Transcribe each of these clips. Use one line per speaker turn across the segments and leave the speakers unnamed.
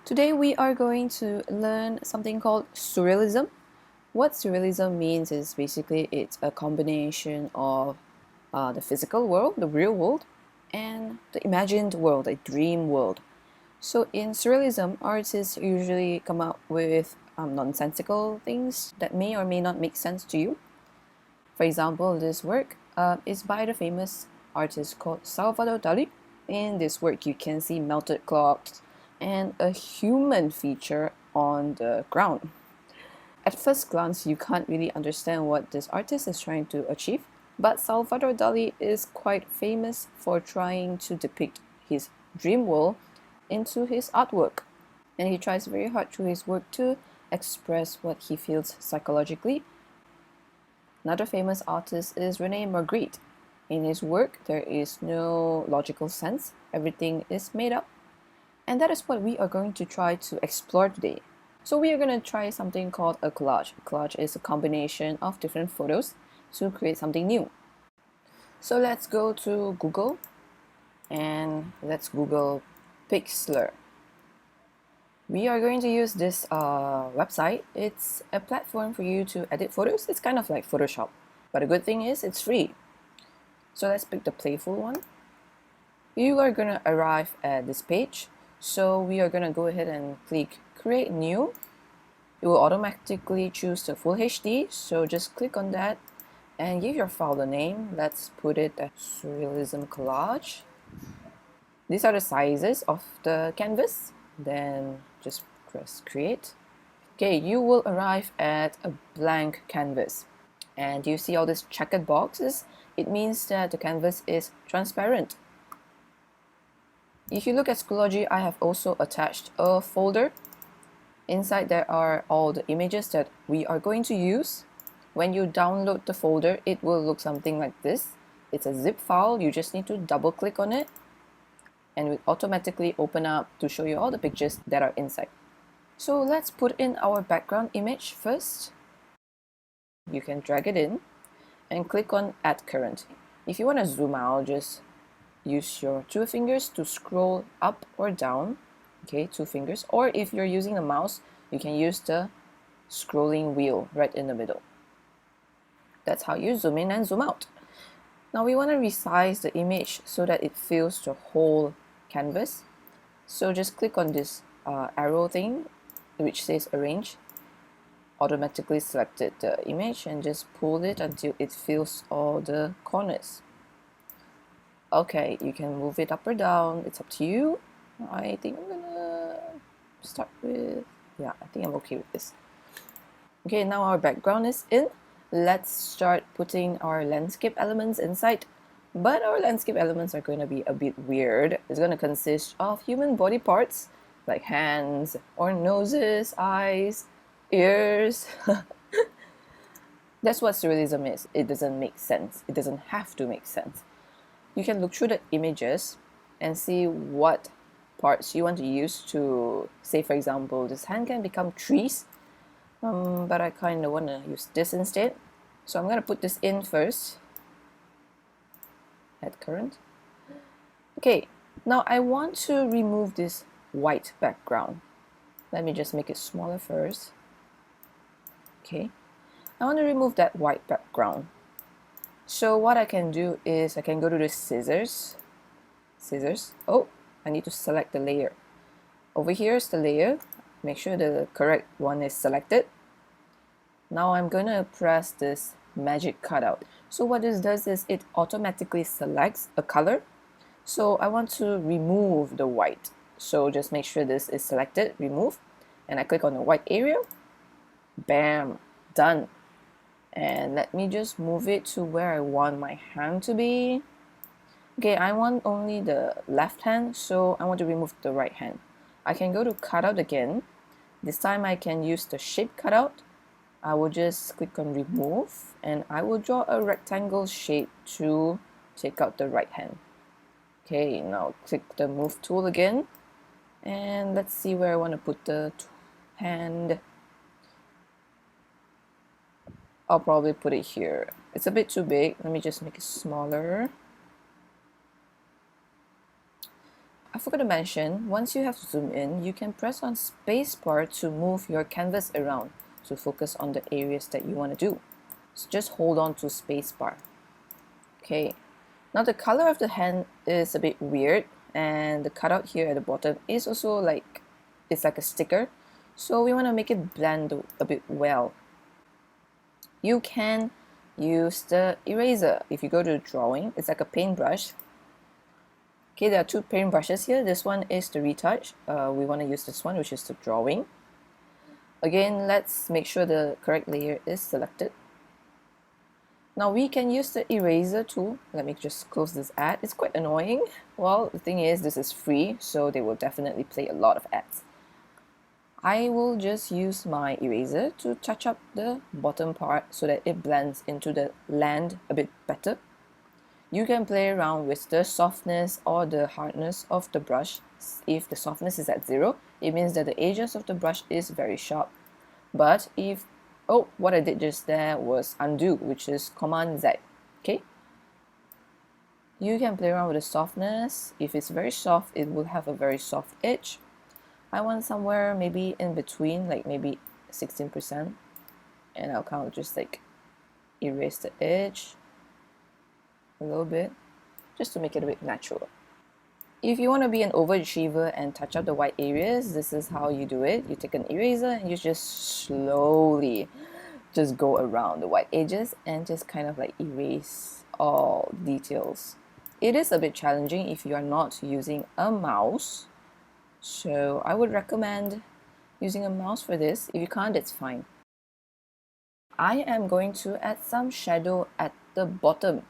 Today we are going to learn something called Surrealism. What Surrealism means is basically it's a combination of the physical world, the real world, and the imagined world, a dream world. So in Surrealism, artists usually come up with nonsensical things that may or may not make sense to you. For example, this work is by the famous artist called Salvador Dali. In this work, you can see melted clocks and a human feature on the ground. At first glance, you can't really understand what this artist is trying to achieve, but Salvador Dali is quite famous for trying to depict his dream world into his artwork. And he tries very hard through his work to express what he feels psychologically. Another famous artist is Rene Magritte. In his work, there is no logical sense. Everything is made up. And that is what we are going to try to explore today. So we are going to try something called a collage. A collage is a combination of different photos to create something new. So let's go to Google and let's Google Pixlr. We are going to use this website. It's a platform for you to edit photos. It's kind of like Photoshop, but the good thing is it's free. So let's pick the playful one. You are going to arrive at this page. So we are going to go ahead and click Create New. It will automatically choose the Full HD. So just click on that and give your file the name. Let's put it as Surrealism Collage. These are the sizes of the canvas. Then just press create. Okay, you will arrive at a blank canvas. And you see all these checkered boxes? It means that the canvas is transparent. If you look at Schoology, I have also attached a folder. Inside there are all the images that we are going to use. When you download the folder, it will look something like this. It's a zip file. You just need to double click on it and it will automatically open up to show you all the pictures that are inside. So let's put in our background image first. You can drag it in and click on Add Current. If you want to zoom out, just use your two fingers to scroll up or down. Okay, two fingers. Or if you're using a mouse, you can use the scrolling wheel right in the middle. That's how you zoom in and zoom out. Now we want to resize the image so that it fills the whole canvas. So just click on this arrow thing which says arrange. Automatically selected the image and just pull it until it fills all the corners. Okay, you can move it up or down, it's up to you. I think I'm gonna start with, I think I'm okay with this. Okay, now our background is in. Let's start putting our landscape elements inside. But our landscape elements are going to be a bit weird. It's going to consist of human body parts like hands or noses, eyes, ears. That's what surrealism is. It doesn't make sense. It doesn't have to make sense. You can look through the images and see what parts you want to use to, say for example, this hand can become trees. But I kind of want to use this instead. So I'm going to put this in first. Add current. Okay, now I want to remove this white background. Let me just make it smaller first. Okay, I want to remove that white background. So what I can do is I can go to the scissors. Oh, I need to select the layer. Over here is the layer. Make sure the correct one is selected. Now I'm going to press this magic cutout. So what this does is it automatically selects a color. So I want to remove the white. So just make sure this is selected, remove, and I click on the white area. Bam, done. And let me just move it to where I want my hand to be. Okay, I want only the left hand, so I want to remove the right hand. I can go to cutout again. This time I can use the shape cutout. I will just click on remove and I will draw a rectangle shape to take out the right hand. Okay, now click the move tool again and let's see where I want to put the hand. I'll probably put it here. It's a bit too big. Let me just make it smaller. I forgot to mention, once you have zoomed in, you can press on spacebar to move your canvas around to focus on the areas that you want to do. So just hold on to spacebar. Okay, now the color of the hand is a bit weird, and the cutout here at the bottom is also like, it's like a sticker. So we want to make it blend a bit well. You can use the eraser. If you go to drawing, it's like a paintbrush. Okay, there are two paintbrushes here. This one is the retouch. We want to use this one, which is the drawing. Again, let's make sure the correct layer is selected. Now we can use the eraser tool. Let me just close this ad. It's quite annoying. Well, the thing is, this is free, so they will definitely play a lot of ads. I will just use my eraser to touch up the bottom part so that it blends into the land a bit better. You can play around with the softness or the hardness of the brush. If the softness is at 0, it means that the edges of the brush is very sharp. But if, oh, what I did just there was undo, which is Command Z, okay? You can play around with the softness. If it's very soft, it will have a very soft edge. I want somewhere maybe in between, like maybe 16%. And I'll kind of just like erase the edge a little bit, just to make it a bit natural. If you want to be an overachiever and touch up the white areas, this is how you do it. You take an eraser and you just slowly just go around the white edges and just kind of like erase all details. It is a bit challenging if you are not using a mouse, so I would recommend using a mouse for this. If you can't, it's fine. I am going to add some shadow at the bottom.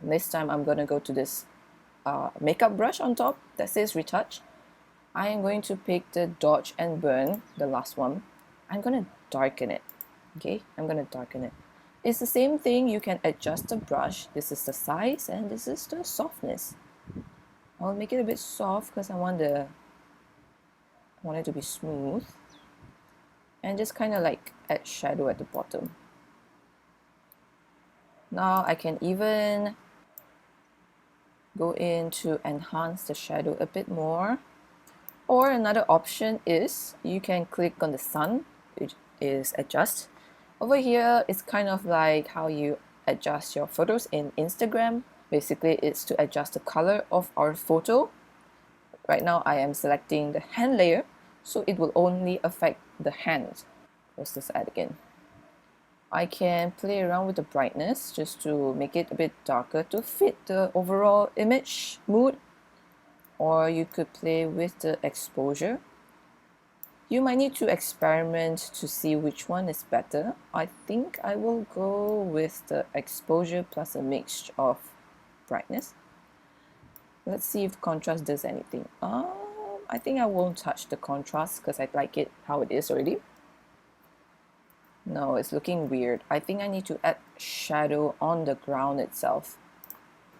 This time I'm going to go to this makeup brush on top that says Retouch. I am going to pick the Dodge and Burn, the last one. I'm going to darken it. Okay, I'm going to darken it. It's the same thing. You can adjust the brush. This is the size and this is the softness. I'll make it a bit soft because I want it to be smooth. And just kind of like add shadow at the bottom. Now I can even go in to enhance the shadow a bit more. Or another option is you can click on the sun, which is adjust. Over here, it's kind of like how you adjust your photos in Instagram. Basically, it's to adjust the color of our photo. Right now, I am selecting the hand layer, so it will only affect the hand. Let's just add again. I can play around with the brightness just to make it a bit darker to fit the overall image mood. Or you could play with the exposure. You might need to experiment to see which one is better. I think I will go with the exposure plus a mixture of brightness. Let's see if contrast does anything. I think I won't touch the contrast because I like it how it is already. No, it's looking weird. I think I need to add shadow on the ground itself.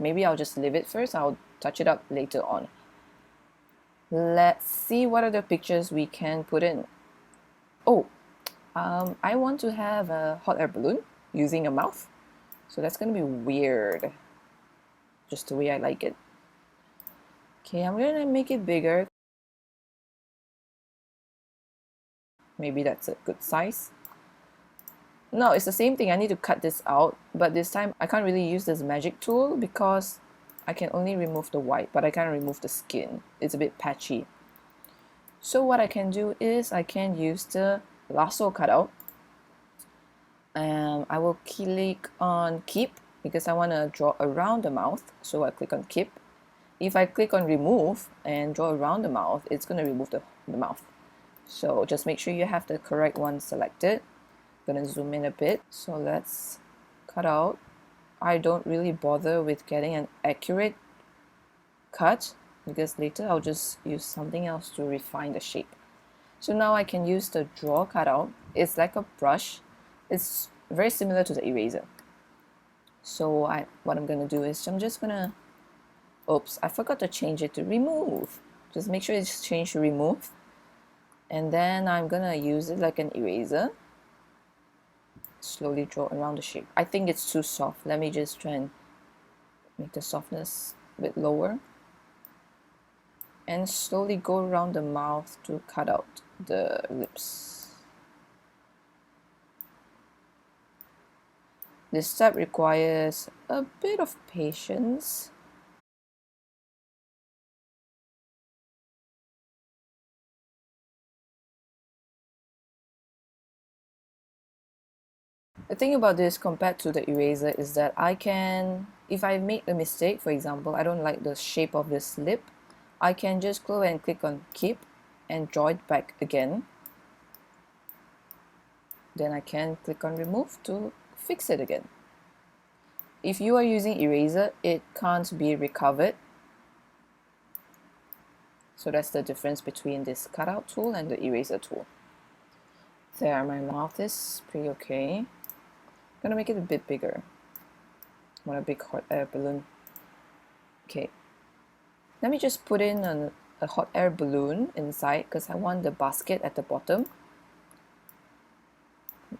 Maybe I'll just leave it first. I'll touch it up later on. Let's see what other pictures we can put in. Oh, I want to have a hot air balloon using a mouth. So that's going to be weird. Just the way I like it. Okay, I'm going to make it bigger. Maybe that's a good size. No, it's the same thing. I need to cut this out, but this time I can't really use this magic tool because I can only remove the white, but I can't remove the skin. It's a bit patchy. So what I can do is I can use the lasso cutout. I will click on keep because I want to draw around the mouth. So I click on keep. If I click on remove and draw around the mouth, it's going to remove the mouth. So just make sure you have the correct one selected. Gonna zoom in a bit. So let's cut out. I don't really bother with getting an accurate cut because later I'll just use something else to refine the shape. So now I can use the draw cutout. It's like a brush. It's very similar to the eraser. So what I'm gonna do is I'm just gonna, oops, I forgot to change it to remove. Just make sure it's changed to remove. And then I'm gonna use it like an eraser. Slowly draw around the shape. I think it's too soft. Let me just try and make the softness a bit lower. and slowly go around the mouth to cut out the lips. This step requires a bit of patience. The thing about this compared to the eraser is that I can, if I make a mistake, for example, I don't like the shape of this lip, I can just go and click on keep and draw it back again. Then I can click on remove to fix it again. If you are using eraser, it can't be recovered. So that's the difference between this cutout tool and the eraser tool. There, my mouth is pretty okay. I'm gonna make it a bit bigger. I want a big hot air balloon. Okay. Let me just put in a hot air balloon inside because I want the basket at the bottom.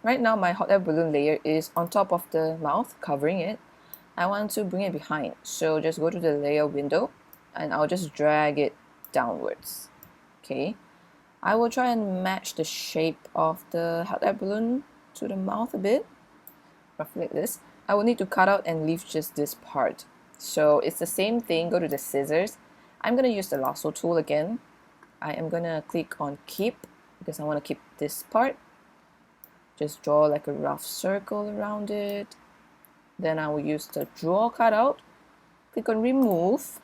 Right now my hot air balloon layer is on top of the mouth, covering it. I want to bring it behind, so just go to the layer window and I'll just drag it downwards. Okay, I will try and match the shape of the hot air balloon to the mouth a bit, roughly like this. I will need to cut out and leave just this part. So it's the same thing, go to the scissors. I'm gonna use the lasso tool again. I am gonna click on keep because I want to keep this part. Just draw like a rough circle around it. Then I will use the draw cutout, click on remove,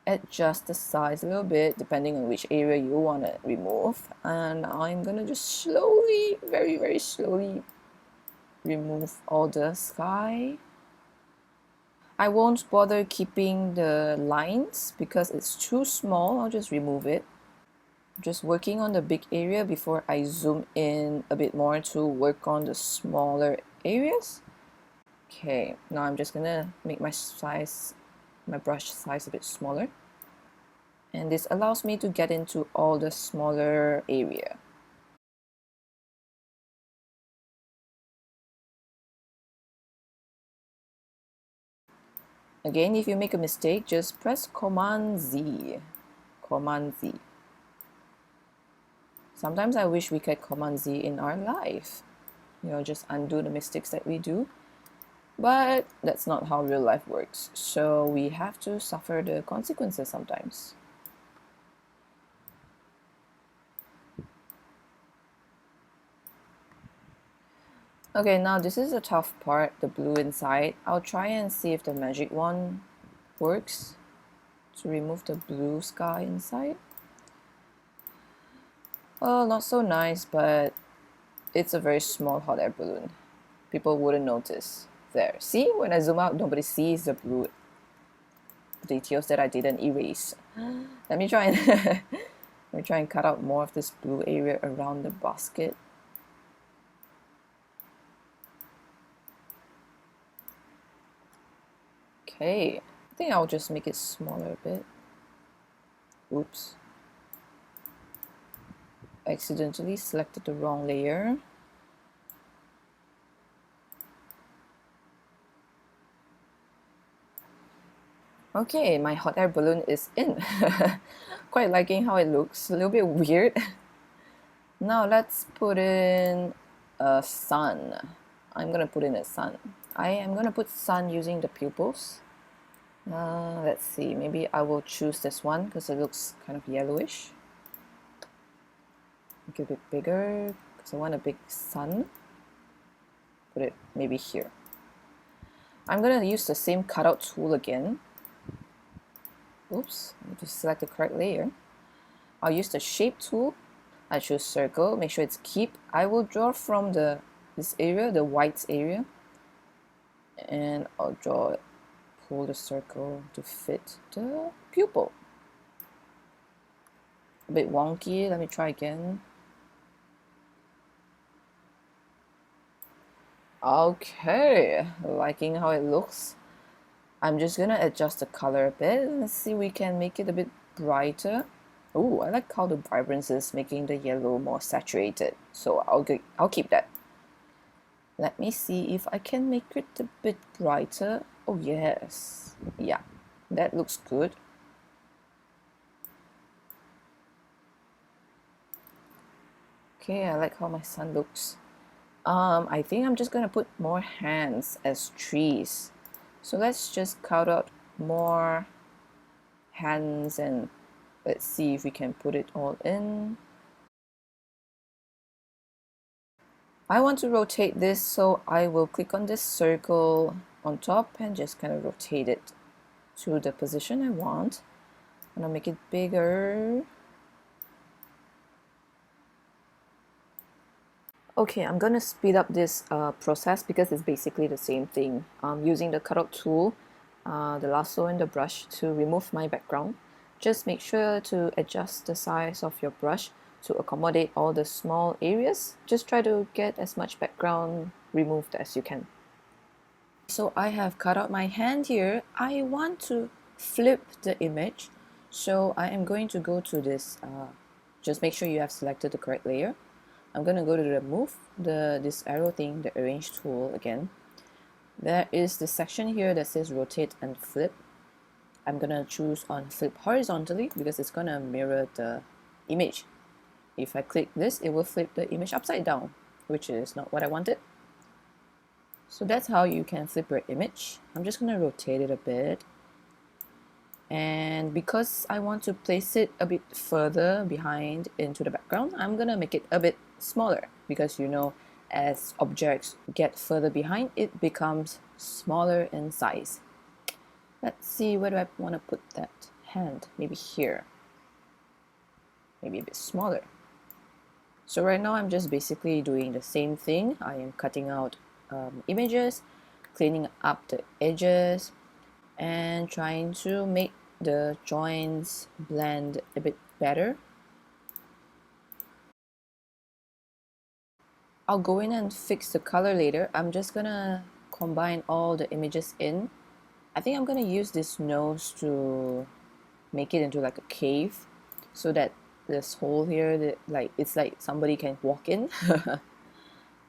adjust the size a little bit depending on which area you want to remove, and I'm gonna just slowly, very slowly remove all the sky. I won't bother keeping the lines because it's too small. I'll just remove it. Just working on the big area before I zoom in a bit more to work on the smaller areas. Okay, now I'm just gonna make my brush size a bit smaller. And this allows me to get into all the smaller area. Again, if you make a mistake, just press Command Z. Command Z. Sometimes I wish we could Command Z in our life. You know, just undo the mistakes that we do. But that's not how real life works. So we have to suffer the consequences sometimes. Okay, now this is the tough part, the blue inside. I'll try and see if the magic wand works to remove the blue sky inside. Well, not so nice, but it's a very small hot air balloon. People wouldn't notice. There, see? When I zoom out, nobody sees the blue details that I didn't erase. Let me try and let me try and cut out more of this blue area around the basket. Okay, I think I'll just make it smaller a bit. Oops. Accidentally selected the wrong layer. Okay, my hot air balloon is in. Quite liking how it looks, a little bit weird. Now let's put in a sun. I'm gonna put in a sun. I am gonna put sun using the pupils. Let's see, maybe I will choose this one because it looks kind of yellowish. Make it a bit bigger because I want a big sun. Put it maybe here. I'm gonna use the same cutout tool again. Oops, I need to select the correct layer. I'll use the shape tool. I choose circle, make sure it's keep. I will draw from this area, the white area, and I'll pull the circle to fit the pupil. A bit wonky, let me try again. Okay, liking how it looks. I'm just gonna adjust the color a bit. Let's see, we can make it a bit brighter. Oh, I like how the vibrance is making the yellow more saturated. So I'll keep that. Let me see if I can make it a bit brighter. Oh yes, yeah, that looks good. Okay, I like how my son looks. I think I'm just gonna put more hands as trees. So let's just cut out more hands and let's see if we can put it all in. I want to rotate this, so I will click on this circle on top and just kind of rotate it to the position I want. I'm gonna make it bigger. Okay, I'm gonna speed up this process because it's basically the same thing. I'm using the cutout tool, the lasso and the brush to remove my background. Just make sure to adjust the size of your brush to accommodate all the small areas. Just try to get as much background removed as you can. So I have cut out my hand here. I want to flip the image. So I am going to go to this, just make sure you have selected the correct layer. I'm going to go to remove this arrow thing, the arrange tool again. There is the section here that says rotate and flip. I'm going to choose on flip horizontally because it's going to mirror the image. If I click this, it will flip the image upside down, which is not what I wanted. So that's how you can flip your image. I'm just going to rotate it a bit. And because I want to place it a bit further behind into the background, I'm going to make it a bit smaller because you know, as objects get further behind, it becomes smaller in size. Let's see, where do I want to put that hand? Maybe here. Maybe a bit smaller. So right now I'm just basically doing the same thing. I am cutting out images, cleaning up the edges, and trying to make the joints blend a bit better. I'll go in and fix the color later. I'm just gonna combine all the images in. I think I'm gonna use this nose to make it into like a cave so that this hole here, that like it's like somebody can walk in.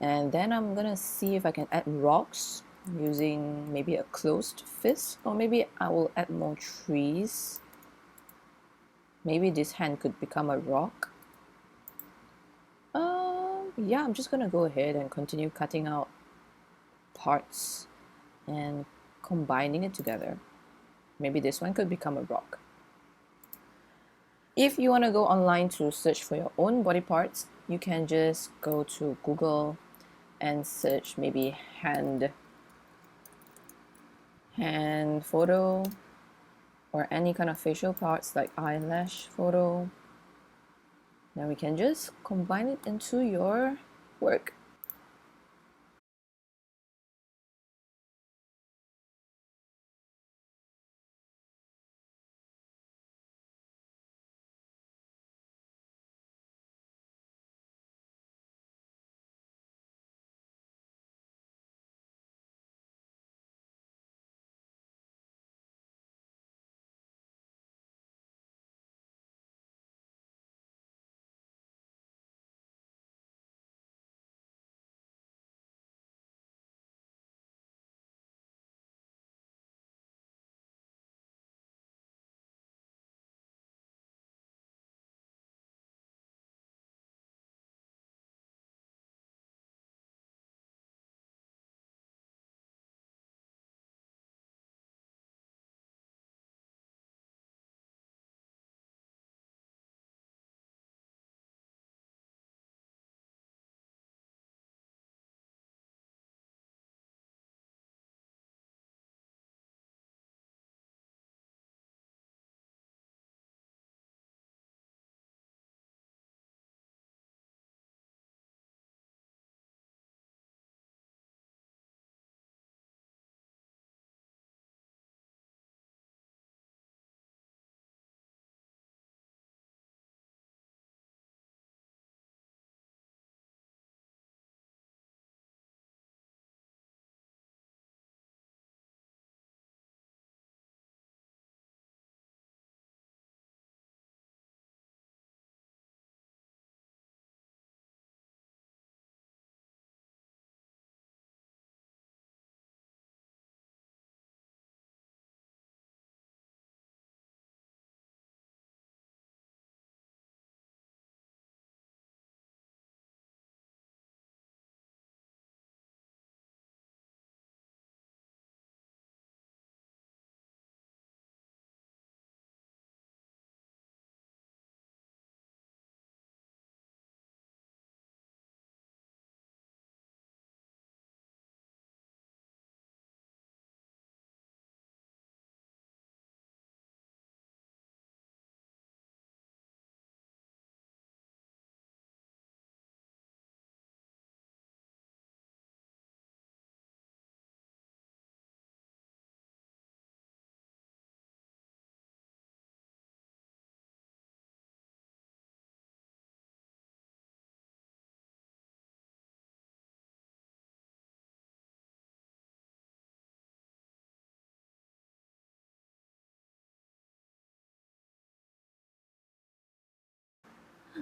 And then I'm gonna see if I can add rocks using maybe a closed fist, or maybe I will add more trees. Maybe this hand could become a rock. Yeah, I'm just gonna go ahead and continue cutting out parts and combining it together. Maybe this one could become a rock. If you want to go online to search for your own body parts, you can just go to Google and search maybe hand photo, or any kind of facial parts like eyelash photo. Then we can just combine it into your work.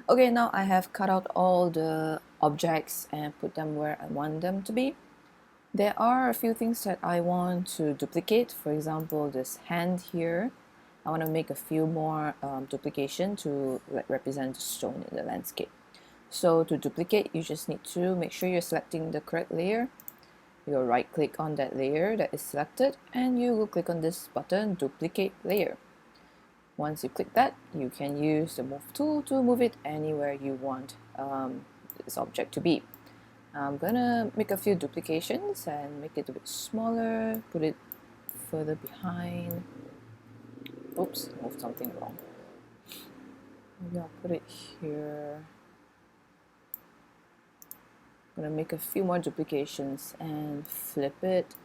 Okay, now I have cut out all the objects and put them where I want them to be. There are a few things that I want to duplicate. For example, this hand here. I want to make a few more duplication to represent the stone in the landscape. So to duplicate, you just need to make sure you're selecting the correct layer. You'll right click on that layer that is selected and you will click on this button, duplicate layer. Once you click that, you can use the move tool to move it anywhere you want this object to be. I'm gonna make a few duplications and make it a bit smaller, put it further behind. Oops, moved something wrong. Maybe I'll put it here. I'm gonna make a few more duplications and flip it.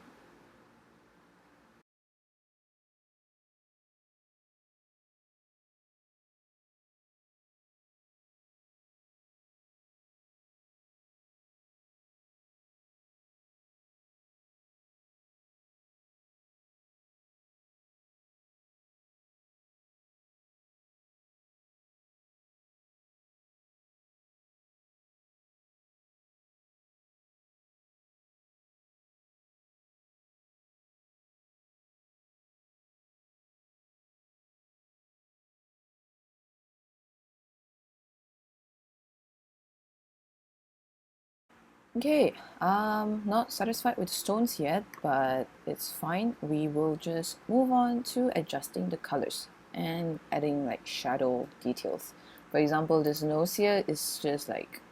Okay, not satisfied with stones yet, but it's fine. We will just move on to adjusting the colors and adding like shadow details. For example, this nose here is just like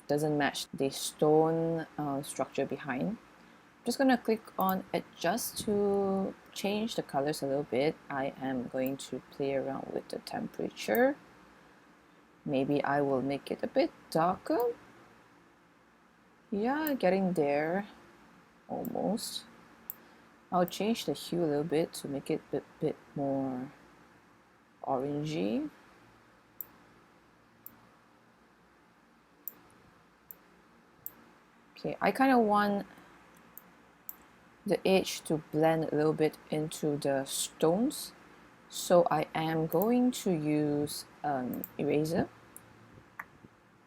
doesn't match the stone structure behind. I'm just gonna click on adjust to change the colors a little bit. I am going to play around with the temperature. Maybe I will make it a bit darker. Yeah, getting there, almost. I'll change the hue a little bit to make it a bit more orangey. Okay, I kind of want the edge to blend a little bit into the stones. So I am going to use eraser.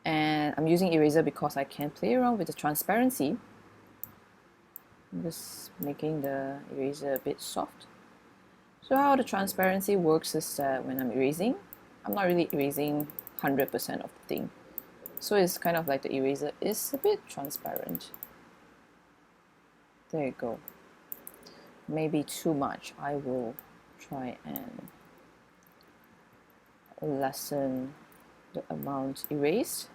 And I'm using eraser because I can play around with the transparency. I'm just making the eraser a bit soft. So how the transparency works is that when I'm erasing, I'm not really erasing 100% of the thing. So it's kind of like the eraser is a bit transparent. There you go. Maybe too much. I will try and lessen the amount erased.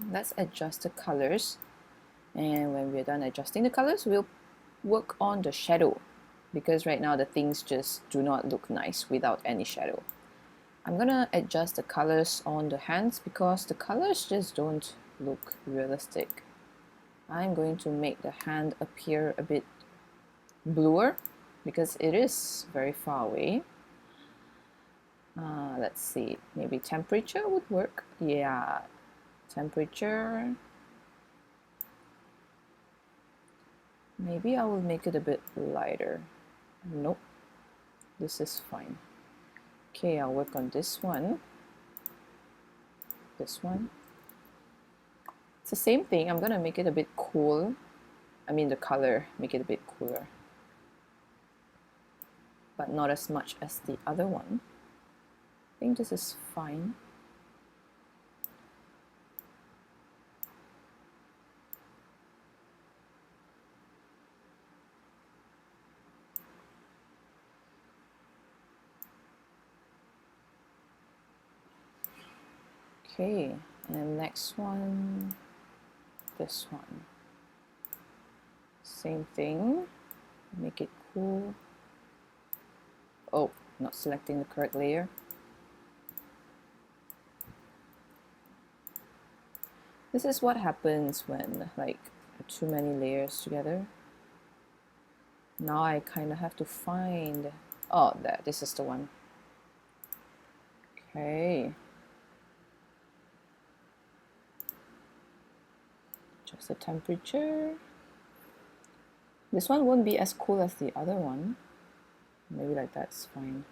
Let's adjust the colors. And when we're done adjusting the colors, we'll work on the shadow, because right now the things just do not look nice without any shadow. I'm gonna adjust the colors on the hands because the colors just don't look realistic. I'm going to make the hand appear a bit bluer because it is very far away. Let's see, maybe temperature would work. Yeah, temperature. Maybe I will make it a bit lighter. Nope, this is fine. Okay, I'll work on this one. This one. It's the same thing. I'm gonna make it a bit cool. I mean the color, make it a bit cooler. But not as much as the other one. I think this is fine. Okay, and next one, this one. Same thing, make it cool. Oh, not selecting the correct layer. This is what happens when like too many layers together. Now I kind of have to find, oh, there, this is the one. Okay. Adjust the temperature. This one won't be as cool as the other one. Maybe like that's fine.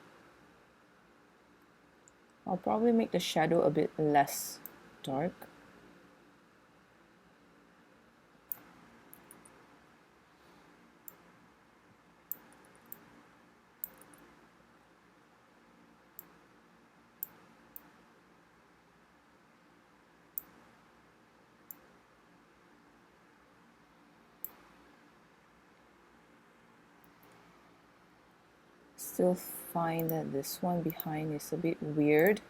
I'll probably make the shadow a bit less dark. Still find that this one behind is a bit weird.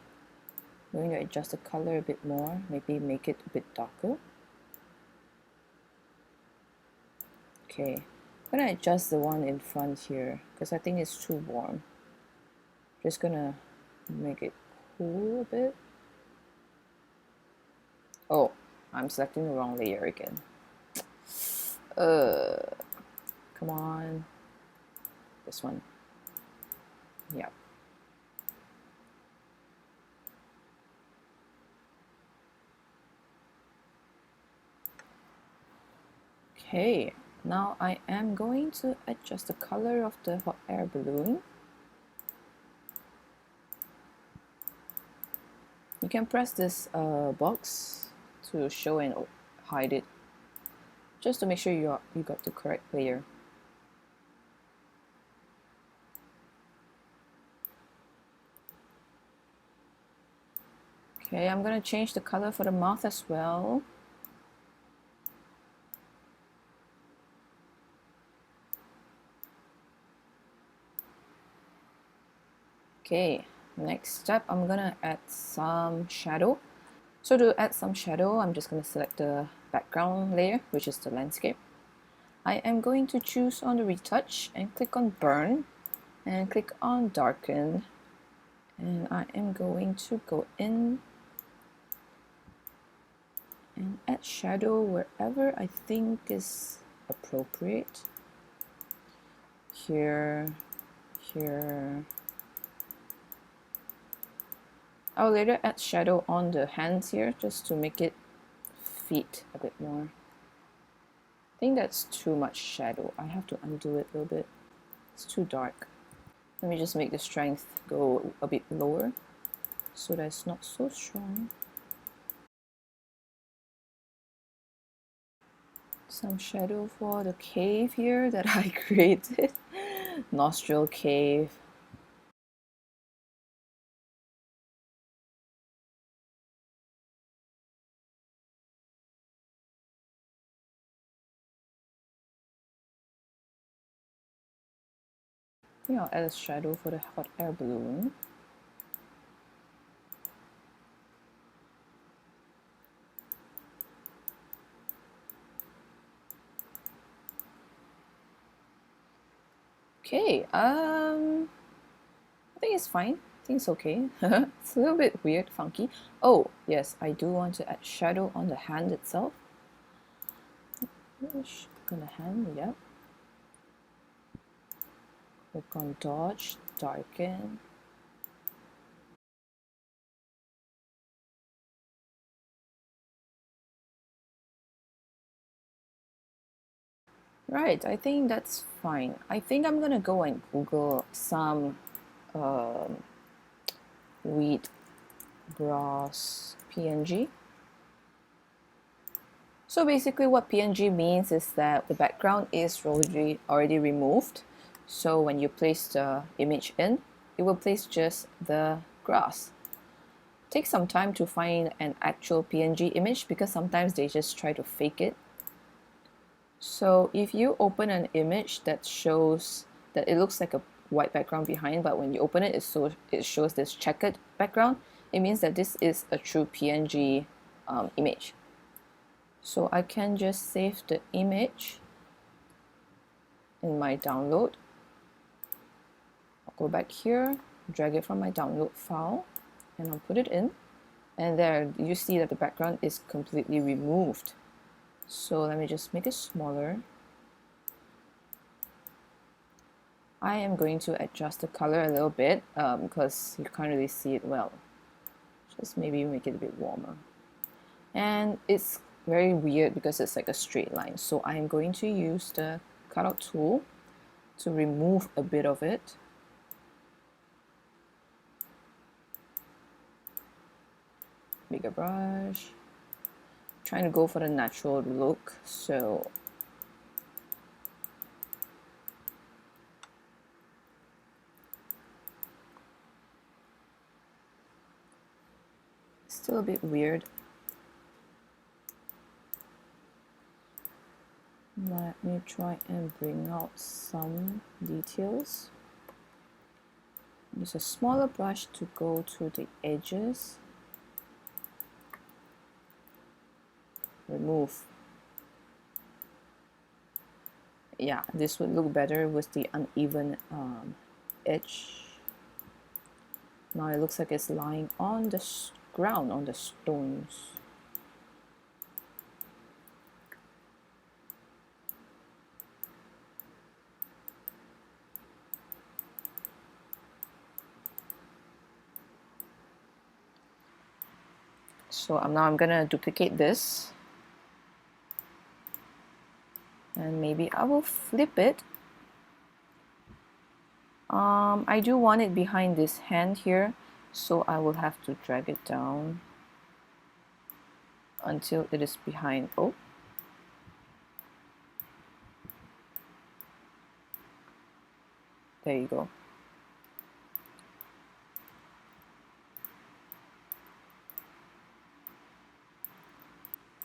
I'm going to adjust the color a bit more, maybe make it a bit darker. Okay, I'm gonna adjust the one in front here because I think it's too warm. Just gonna make it cool a bit. Oh, I'm selecting the wrong layer again. Come on. This one. Yeah. Okay, now I am going to adjust the color of the hot air balloon. You can press this box to show and hide it, just to make sure you got the correct layer. Okay, I'm gonna change the color for the mouth as well. Okay, next step, I'm gonna add some shadow. So to add some shadow, I'm just gonna select the background layer, which is the landscape. I am going to choose on the retouch and click on burn and click on darken, and I am going to go in and add shadow wherever I think is appropriate. Here, here. I'll later add shadow on the hands here just to make it fit a bit more. I think that's too much shadow. I have to undo it a little bit. It's too dark. Let me just make the strength go a bit lower so that it's not so strong. Some shadow for the cave here that I created. Nostril cave. I think I'll add a shadow for the hot air balloon. Okay, I think it's fine. I think it's okay. It's a little bit weird, funky. Oh, yes, I do want to add shadow on the hand itself. On the hand, yeah. Click on dodge, darken. Right, I think that's fine. I think I'm gonna go and Google some wheat grass PNG. So basically what PNG means is that the background is already removed. So when you place the image in, it will place just the grass. Take some time to find an actual PNG image because sometimes they just try to fake it. So if you open an image that shows that it looks like a white background behind, but when you open it, it shows this checkered background, it means that this is a true PNG image. So I can just save the image in my download. I'll go back here, drag it from my download file, and I'll put it in. And there you see that the background is completely removed. So let me just make it smaller. I am going to adjust the color a little bit because you can't really see it well. Just maybe make it a bit warmer. And it's very weird because it's like a straight line. So I'm going to use the cutout tool to remove a bit of it. Bigger brush. Trying to go for the natural look, so still a bit weird. Let me try and bring out some details. Use a smaller brush to go to the edges. Remove. Yeah, this would look better with the uneven edge. Now it looks like it's lying on the ground, on the stones. So now I'm gonna duplicate this, and maybe I will flip it. I do want it behind this hand here, so I will have to drag it down until it is behind. Oh, there you go.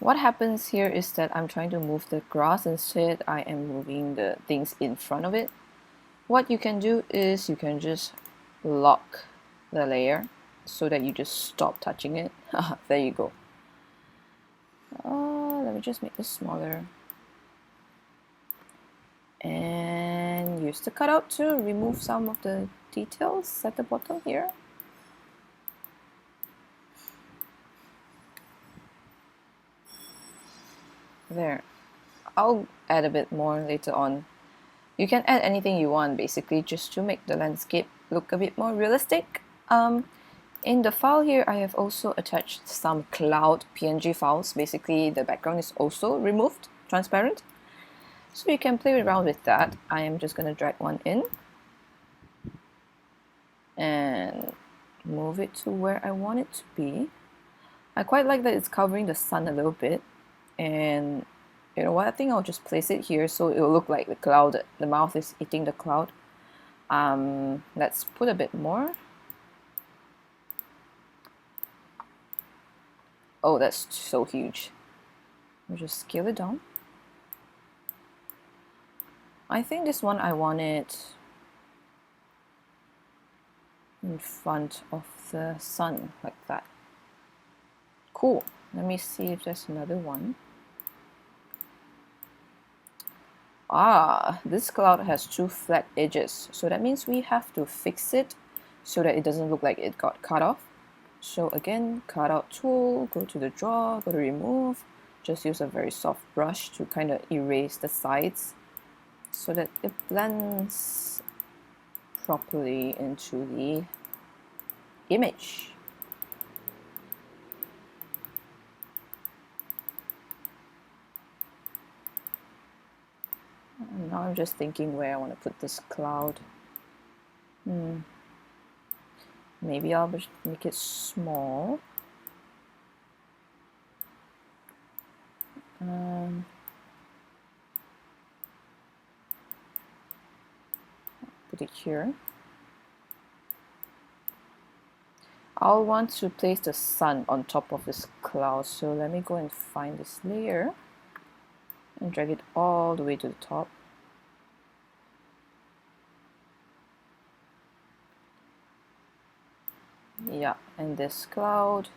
What happens here is that I'm trying to move the grass, instead I am moving the things in front of it. What you can do is you can just lock the layer so that you just stop touching it. There you go. Let me just make this smaller. And use the cutout to remove some of the details at the bottom here. There. I'll add a bit more later on. You can add anything you want, basically, just to make the landscape look a bit more realistic. In the file here, I have also attached some cloud PNG files. Basically, the background is also removed, transparent. So you can play around with that. I am just going to drag one in and move it to where I want it to be. I quite like that it's covering the sun a little bit, and you know what, I think I'll just place it here so it will look like the cloud, the mouth is eating the cloud. Let's put a bit more. Oh, that's so huge. I'll just scale it down. I think this one I want it in front of the sun, like that. Cool. Let me see if there's another one. This cloud has two flat edges, so that means we have to fix it so that it doesn't look like it got cut off. So again, cutout tool, go to the draw, go to remove, just use a very soft brush to kind of erase the sides so that it blends properly into the image. And now I'm just thinking where I want to put this cloud. Maybe I'll just make it small. Put it here. I'll want to place the sun on top of this cloud, so let me go and find this layer and drag it all the way to the top. Yeah, and this cloud,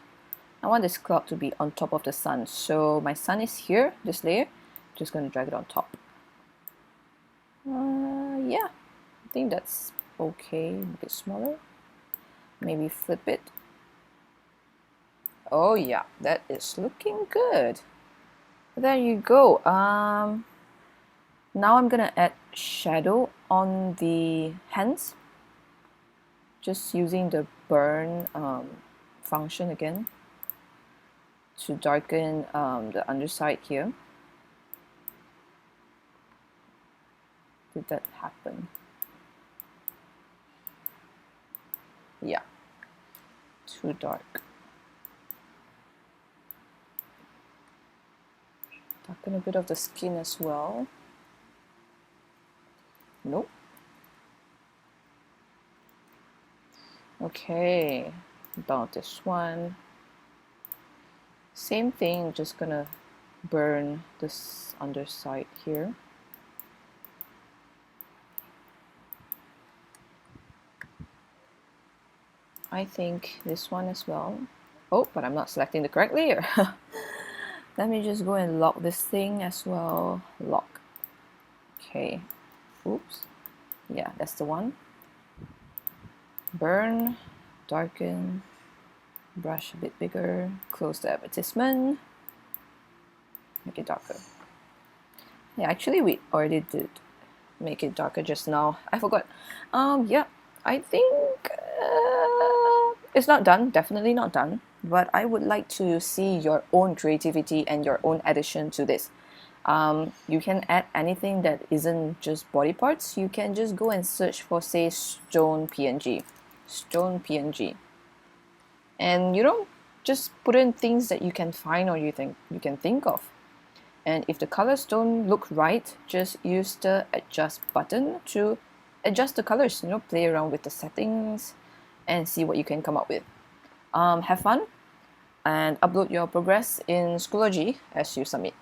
I want this cloud to be on top of the sun, so my sun is here, this layer, just going to drag it on top. Yeah, I think that's okay. A bit smaller, maybe flip it. Oh yeah, that is looking good. There you go. Now I'm gonna add shadow on the hands, just using the burn function again. to darken the underside here. Did that happen? Yeah, too dark. Darken a bit of the skin as well. Nope. Okay, about this one. Same thing, just gonna burn this underside here. I think this one as well. Oh, but I'm not selecting the correct layer. Let me just go and lock this thing as well. Lock. Okay. Oops. Yeah, that's the one. Burn, darken, brush a bit bigger, close the advertisement, make it darker. Yeah, actually we already did make it darker just now. I forgot. Yeah, I think it's not done, definitely not done, but I would like to see your own creativity and your own addition to this. You can add anything that isn't just body parts. You can just go and search for, say, stone PNG. Stone PNG. And just put in things that you can find or you can think of. And if the colors don't look right, just use the adjust button to adjust the colors, play around with the settings and see what you can come up with. Have fun and upload your progress in Schoology as you submit.